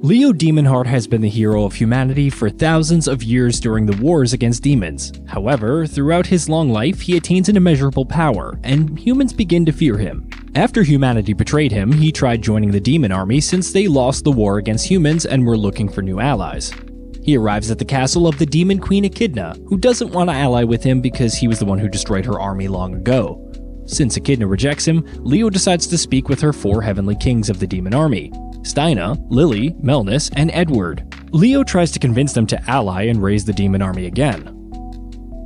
Leo Demonheart has been the hero of humanity for thousands of years during the wars against demons. However, throughout his long life, he attains an immeasurable power, and humans begin to fear him. After humanity betrayed him, he tried joining the demon army since they lost the war against humans and were looking for new allies. He arrives at the castle of the demon queen Echidna, who doesn't want to ally with him because he was the one who destroyed her army long ago. Since Echidna rejects him, Leo decides to speak with her 4 heavenly kings of the demon army: Steina, Lily, Melnis, and Edward. Leo tries to convince them to ally and raise the demon army again.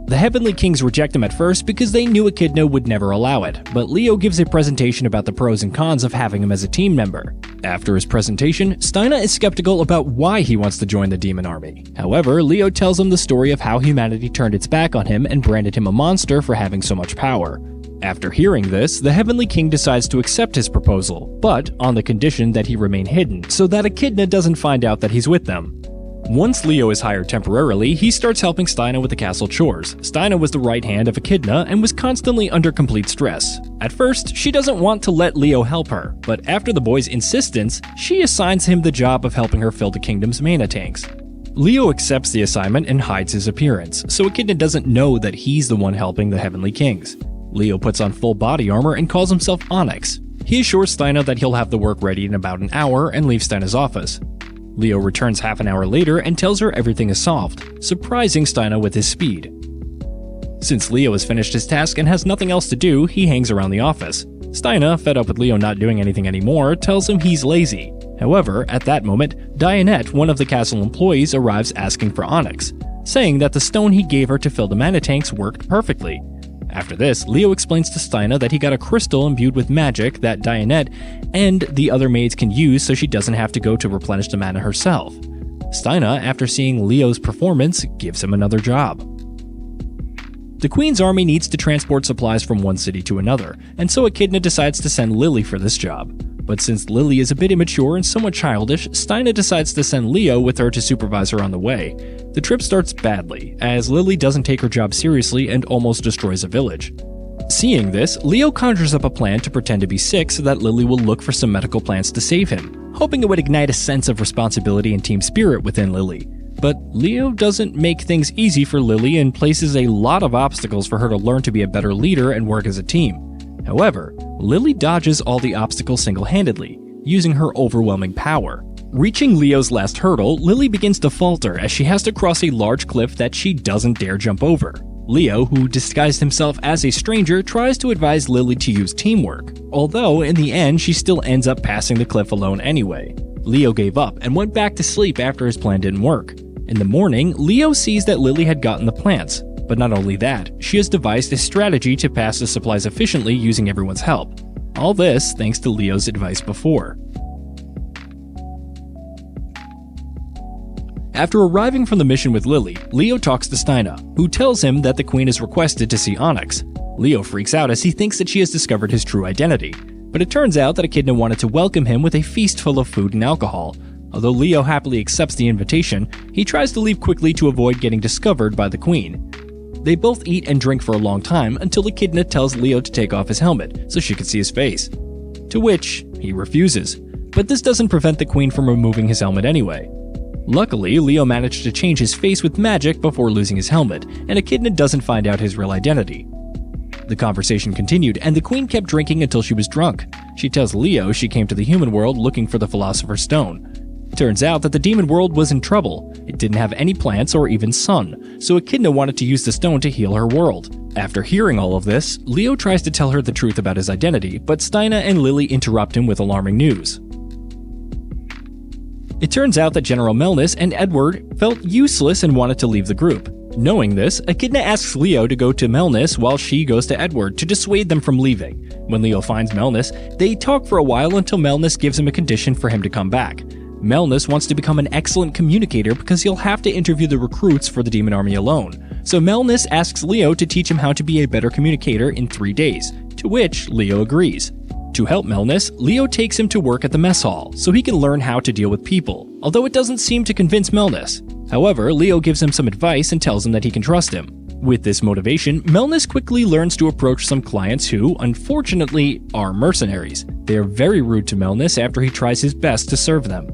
The heavenly kings reject him at first because they knew Echidna would never allow it, but Leo gives a presentation about the pros and cons of having him as a team member. After his presentation, Steina is skeptical about why he wants to join the demon army. However, Leo tells him the story of how humanity turned its back on him and branded him a monster for having so much power. After hearing this, the Heavenly King decides to accept his proposal, but on the condition that he remain hidden, so that Echidna doesn't find out that he's with them. Once Leo is hired temporarily, he starts helping Steina with the castle chores. Steina was the right hand of Echidna and was constantly under complete stress. At first, she doesn't want to let Leo help her, but after the boy's insistence, she assigns him the job of helping her fill the kingdom's mana tanks. Leo accepts the assignment and hides his appearance, so Echidna doesn't know that he's the one helping the Heavenly Kings. Leo puts on full body armor and calls himself Onyx. He assures Steina that he'll have the work ready in about an hour and leaves Steina's office. Leo returns half an hour later and tells her everything is solved, surprising Steina with his speed. Since Leo has finished his task and has nothing else to do, he hangs around the office. Steina, fed up with Leo not doing anything anymore, tells him he's lazy. However, at that moment, Dianette, one of the castle employees, arrives asking for Onyx, saying that the stone he gave her to fill the mana tanks worked perfectly. After this, Leo explains to Steina that he got a crystal imbued with magic that Dianette and the other maids can use so she doesn't have to go to replenish the mana herself. Steina, after seeing Leo's performance, gives him another job. The Queen's army needs to transport supplies from one city to another, and so Echidna decides to send Lily for this job. But since Lily is a bit immature and somewhat childish, Steina decides to send Leo with her to supervise her on the way. The trip starts badly, as Lily doesn't take her job seriously and almost destroys a village. Seeing this, Leo conjures up a plan to pretend to be sick so that Lily will look for some medical plants to save him, hoping it would ignite a sense of responsibility and team spirit within Lily. But Leo doesn't make things easy for Lily and places a lot of obstacles for her to learn to be a better leader and work as a team. However, Lily dodges all the obstacles single-handedly, using her overwhelming power. Reaching Leo's last hurdle, Lily begins to falter as she has to cross a large cliff that she doesn't dare jump over. Leo, who disguised himself as a stranger, tries to advise Lily to use teamwork, although in the end she still ends up passing the cliff alone anyway. Leo gave up and went back to sleep after his plan didn't work. In the morning, Leo sees that Lily had gotten the plants. But not only that, she has devised a strategy to pass the supplies efficiently using everyone's help. All this thanks to Leo's advice before. After arriving from the mission with Lily, Leo talks to Steina, who tells him that the Queen is requested to see Onyx. Leo freaks out as he thinks that she has discovered his true identity, but it turns out that Echidna wanted to welcome him with a feast full of food and alcohol. Although Leo happily accepts the invitation, he tries to leave quickly to avoid getting discovered by the Queen. They both eat and drink for a long time until Echidna tells Leo to take off his helmet so she can see his face. To which he refuses, but this doesn't prevent the Queen from removing his helmet anyway. Luckily, Leo managed to change his face with magic before losing his helmet, and Echidna doesn't find out his real identity. The conversation continued, and the Queen kept drinking until she was drunk. She tells Leo she came to the human world looking for the Philosopher's Stone. Turns out that the demon world was in trouble. It didn't have any plants or even sun, so Echidna wanted to use the stone to heal her world. After hearing all of this, Leo tries to tell her the truth about his identity, but Steina and Lily interrupt him with alarming news. It turns out that General Melnis and Edward felt useless and wanted to leave the group. Knowing this, Echidna asks Leo to go to Melnis while she goes to Edward to dissuade them from leaving. When Leo finds Melnis, they talk for a while until Melnis gives him a condition for him to come back. Melnis wants to become an excellent communicator because he'll have to interview the recruits for the demon army alone. So Melnis asks Leo to teach him how to be a better communicator in 3 days, to which Leo agrees. To help Melnis, Leo takes him to work at the mess hall so he can learn how to deal with people, although it doesn't seem to convince Melnis. However, Leo gives him some advice and tells him that he can trust him. With this motivation, Melnis quickly learns to approach some clients who, unfortunately, are mercenaries. They are very rude to Melnis after he tries his best to serve them.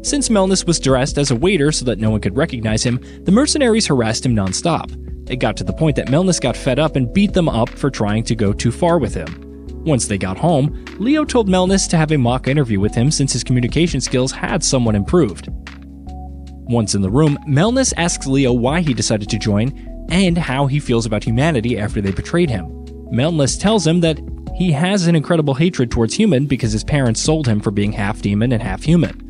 Since Melnus was dressed as a waiter so that no one could recognize him, the mercenaries harassed him non-stop. It got to the point that Melnus got fed up and beat them up for trying to go too far with him. Once they got home, Leo told Melnus to have a mock interview with him since his communication skills had somewhat improved. Once in the room, Melnus asks Leo why he decided to join and how he feels about humanity after they betrayed him. Melnus tells him that he has an incredible hatred towards human because his parents sold him for being half demon and half human.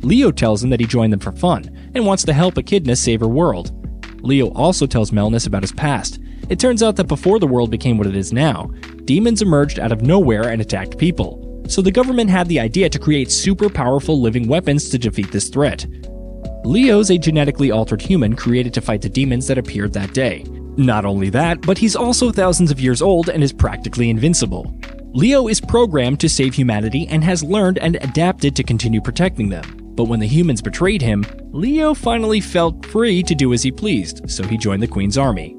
Leo tells him that he joined them for fun and wants to help Echidna save her world. Leo also tells Melnus about his past. It turns out that before the world became what it is now, demons emerged out of nowhere and attacked people. So the government had the idea to create super powerful living weapons to defeat this threat. Leo's a genetically altered human created to fight the demons that appeared that day. Not only that, but he's also thousands of years old and is practically invincible. Leo is programmed to save humanity and has learned and adapted to continue protecting them. But when the humans betrayed him, Leo finally felt free to do as he pleased, so he joined the Queen's army.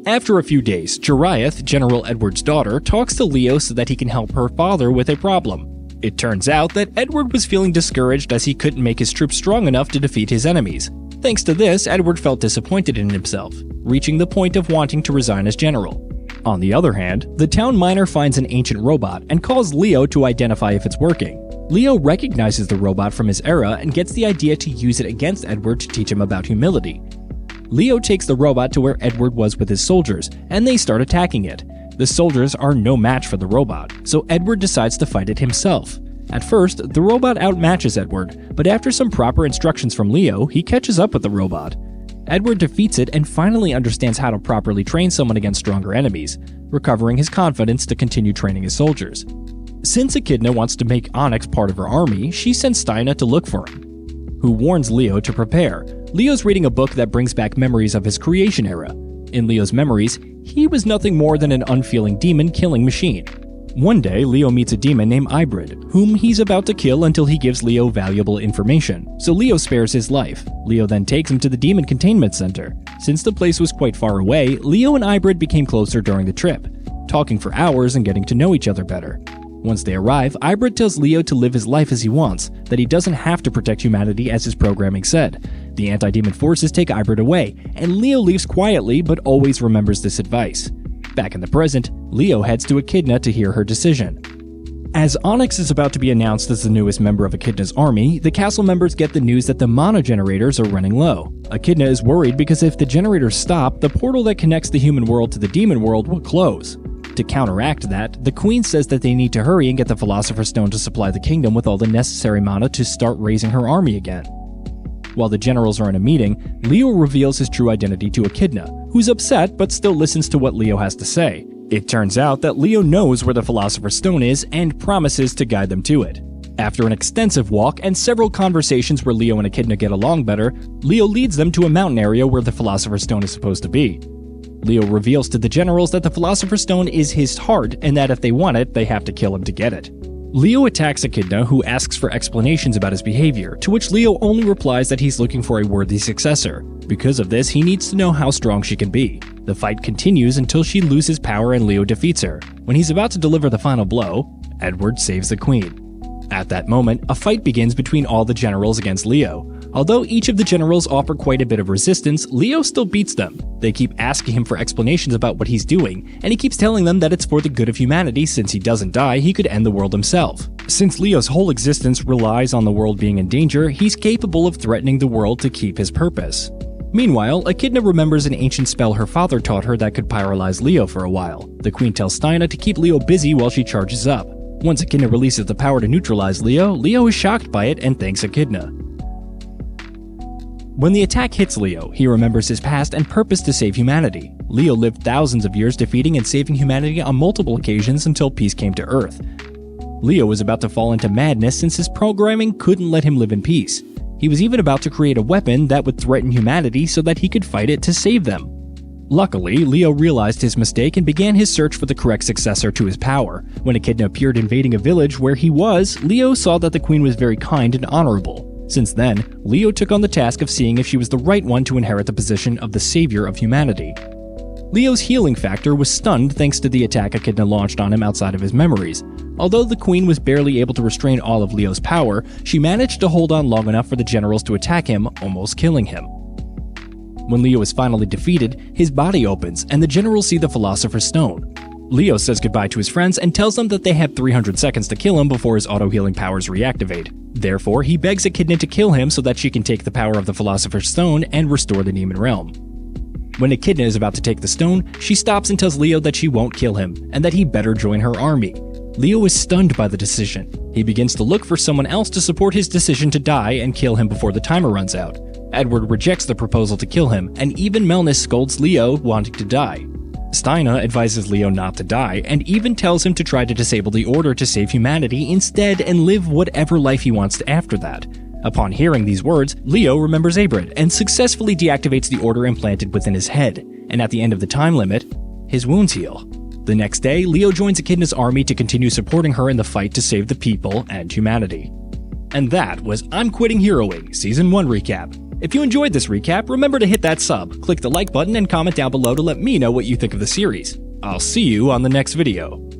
After a few days, Jariath, General Edward's daughter, talks to Leo so that he can help her father with a problem. It turns out that Edward was feeling discouraged as he couldn't make his troops strong enough to defeat his enemies. Thanks to this, Edward felt disappointed in himself, reaching the point of wanting to resign as general. On the other hand, the town miner finds an ancient robot and calls Leo to identify if it's working. Leo recognizes the robot from his era and gets the idea to use it against Edward to teach him about humility. Leo takes the robot to where Edward was with his soldiers, and they start attacking it. The soldiers are no match for the robot, so Edward decides to fight it himself. At first, the robot outmatches Edward, but after some proper instructions from Leo, he catches up with the robot. Edward defeats it and finally understands how to properly train someone against stronger enemies, recovering his confidence to continue training his soldiers. Since Echidna wants to make Onyx part of her army, she sends Steina to look for him, who warns Leo to prepare. Leo's reading a book that brings back memories of his creation era. In Leo's memories, he was nothing more than an unfeeling demon-killing machine. One day, Leo meets a demon named Ibrid, whom he's about to kill until he gives Leo valuable information, so Leo spares his life. Leo then takes him to the Demon Containment Center. Since the place was quite far away, Leo and Ibrid became closer during the trip, talking for hours and getting to know each other better. Once they arrive, Ibrid tells Leo to live his life as he wants, that he doesn't have to protect humanity as his programming said. The anti-demon forces take Ibrid away, and Leo leaves quietly but always remembers this advice. Back in the present, Leo heads to Echidna to hear her decision. As Onyx is about to be announced as the newest member of Echidna's army, the castle members get the news that the mana generators are running low. Echidna is worried because if the generators stop, the portal that connects the human world to the demon world will close. To counteract that, the queen says that they need to hurry and get the Philosopher's Stone to supply the kingdom with all the necessary mana to start raising her army again. While the generals are in a meeting, Leo reveals his true identity to Echidna, who's upset but still listens to what Leo has to say. It turns out that Leo knows where the Philosopher's Stone is and promises to guide them to it. After an extensive walk and several conversations where Leo and Echidna get along better, Leo leads them to a mountain area where the Philosopher's Stone is supposed to be. Leo reveals to the generals that the Philosopher's Stone is his heart and that if they want it, they have to kill him to get it. Leo attacks Echidna, who asks for explanations about his behavior, to which Leo only replies that he's looking for a worthy successor. Because of this, he needs to know how strong she can be. The fight continues until she loses power and Leo defeats her. When he's about to deliver the final blow, Edward saves the queen. At that moment, a fight begins between all the generals against Leo. Although each of the generals offer quite a bit of resistance, Leo still beats them. They keep asking him for explanations about what he's doing, and he keeps telling them that it's for the good of humanity. Since he doesn't die, he could end the world himself. Since Leo's whole existence relies on the world being in danger, he's capable of threatening the world to keep his purpose. Meanwhile, Echidna remembers an ancient spell her father taught her that could paralyze Leo for a while. The queen tells Steina to keep Leo busy while she charges up. Once Echidna releases the power to neutralize Leo, Leo is shocked by it and thanks Echidna. When the attack hits Leo, he remembers his past and purpose to save humanity. Leo lived thousands of years defeating and saving humanity on multiple occasions until peace came to Earth. Leo was about to fall into madness since his programming couldn't let him live in peace. He was even about to create a weapon that would threaten humanity so that he could fight it to save them. Luckily, Leo realized his mistake and began his search for the correct successor to his power. When Echidna appeared invading a village where he was, Leo saw that the queen was very kind and honorable. Since then, Leo took on the task of seeing if she was the right one to inherit the position of the savior of humanity. Leo's healing factor was stunned thanks to the attack Echidna launched on him outside of his memories. Although the queen was barely able to restrain all of Leo's power, she managed to hold on long enough for the generals to attack him, almost killing him. When Leo is finally defeated, his body opens and the generals see the Philosopher's Stone. Leo says goodbye to his friends and tells them that they have 300 seconds to kill him before his auto-healing powers reactivate. Therefore, he begs Echidna to kill him so that she can take the power of the Philosopher's Stone and restore the Demon Realm. When Echidna is about to take the stone, she stops and tells Leo that she won't kill him, and that he better join her army. Leo is stunned by the decision. He begins to look for someone else to support his decision to die and kill him before the timer runs out. Edward rejects the proposal to kill him, and even Melnis scolds Leo, wanting to die. Steina advises Leo not to die, and even tells him to try to disable the Order to save humanity instead and live whatever life he wants after that. Upon hearing these words, Leo remembers Abrid and successfully deactivates the Order implanted within his head, and at the end of the time limit, his wounds heal. The next day, Leo joins Echidna's army to continue supporting her in the fight to save the people and humanity. And that was I'm Quitting Heroing Season 1 recap. If you enjoyed this recap, remember to hit that sub, click the like button, and comment down below to let me know what you think of the series. I'll see you on the next video.